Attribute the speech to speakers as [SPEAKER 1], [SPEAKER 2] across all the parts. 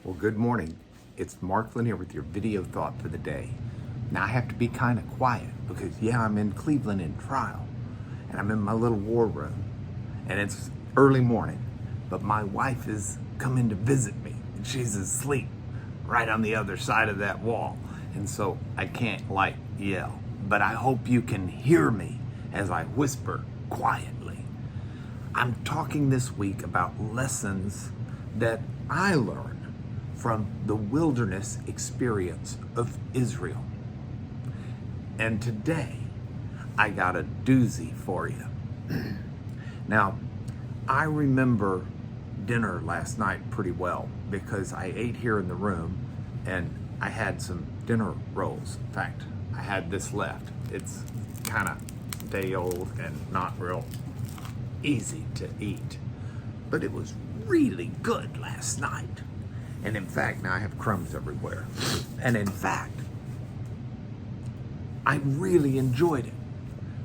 [SPEAKER 1] Well, good morning. It's Mark Lanier with your video thought for the day. Now, I have to be kind of quiet because, I'm in Cleveland in trial, and I'm in my little war room, and it's early morning, but my wife is coming to visit me, and she's asleep right on the other side of that wall, and so I can't, yell. But I hope you can hear me as I whisper quietly. I'm talking this week about lessons that I learned from the wilderness experience of Israel. And today, I got a doozy for you. Now, I remember dinner last night pretty well because I ate here in the room and I had some dinner rolls. In fact, I had this left. It's kind of day old and not real easy to eat, but it was really good last night. And in fact, now I have crumbs everywhere. And in fact, I really enjoyed it.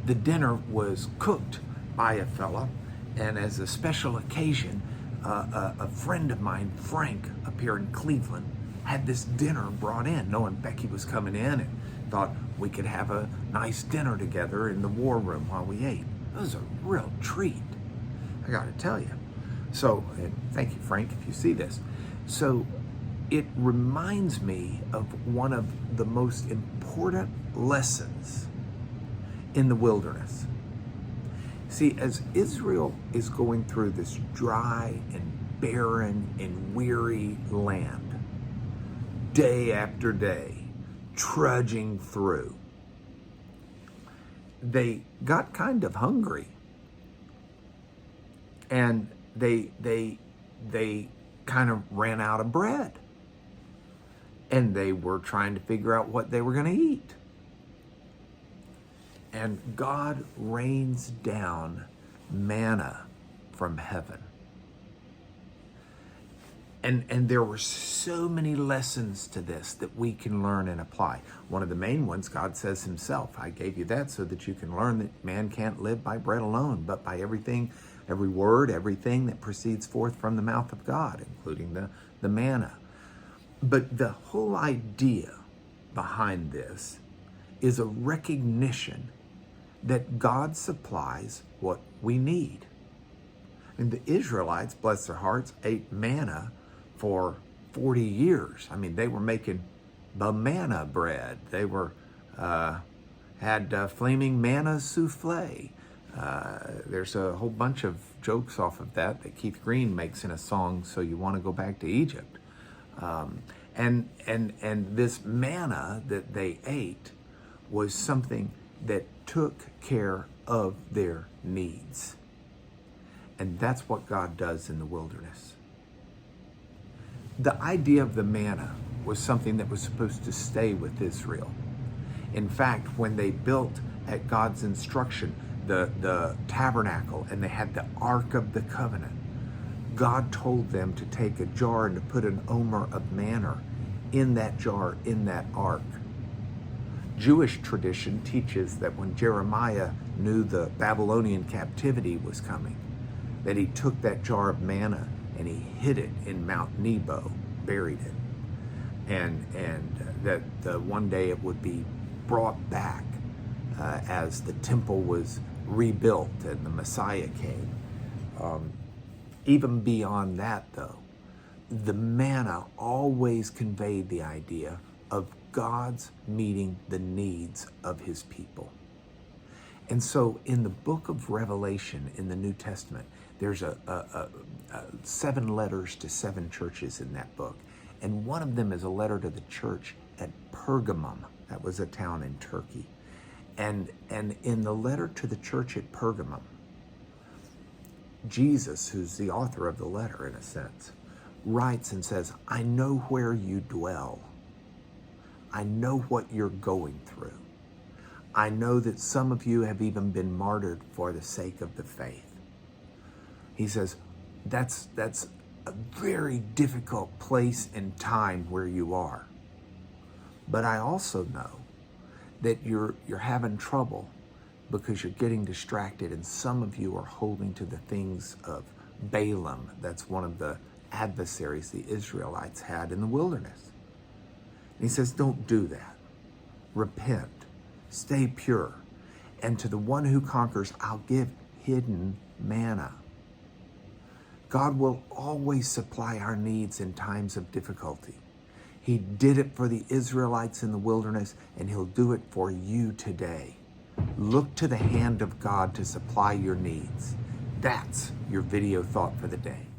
[SPEAKER 1] The dinner was cooked by a fella, and as a special occasion, a friend of mine, Frank, up here in Cleveland, had this dinner brought in, knowing Becky was coming in, and thought we could have a nice dinner together in the war room while we ate. It was a real treat, I gotta tell you. So, and thank you, Frank, if you see this. So it reminds me of one of the most important lessons in the wilderness. See, as Israel is going through this dry and barren and weary land, day after day, trudging through, they got kind of hungry, and they kind of ran out of bread, and they were trying to figure out what they were going to eat. And God rains down manna from heaven. And there were so many lessons to this that we can learn and apply. One of the main ones, God says himself, I gave you that so that you can learn that man can't live by bread alone, but by everything, every word, everything that proceeds forth from the mouth of God, including the manna. But the whole idea behind this is a recognition that God supplies what we need. And the Israelites, bless their hearts, ate manna for 40 years. I mean, they were making manna bread. They were had flaming manna souffle. There's a whole bunch of jokes off of that Keith Green makes in a song, So You Want to Go Back to Egypt. And this manna that they ate was something that took care of their needs. And that's what God does in the wilderness. The idea of the manna was something that was supposed to stay with Israel. In fact, when they built at God's instruction the tabernacle and they had the Ark of the Covenant, God told them to take a jar and to put an omer of manna in that jar, in that ark. Jewish tradition teaches that when Jeremiah knew the Babylonian captivity was coming, that he took that jar of manna and he hid it in Mount Nebo, buried it, and that one day it would be brought back as the temple was rebuilt and the Messiah came. Even beyond that, though, the manna always conveyed the idea of God's meeting the needs of his people. And so in the book of Revelation in the New Testament, there's 7 letters to 7 churches in that book. And one of them is a letter to the church at Pergamum. That was a town in Turkey. And in the letter to the church at Pergamum, Jesus, who's the author of the letter in a sense, writes and says, I know where you dwell. I know what you're going through. I know that some of you have even been martyred for the sake of the faith. He says, that's a very difficult place and time where you are. But I also know that you're having trouble because you're getting distracted, and some of you are holding to the things of Balaam. That's one of the adversaries the Israelites had in the wilderness. And he says, don't do that. Repent. Stay pure. And to the one who conquers, I'll give hidden manna. God will always supply our needs in times of difficulty. He did it for the Israelites in the wilderness, and he'll do it for you today. Look to the hand of God to supply your needs. That's your video thought for the day.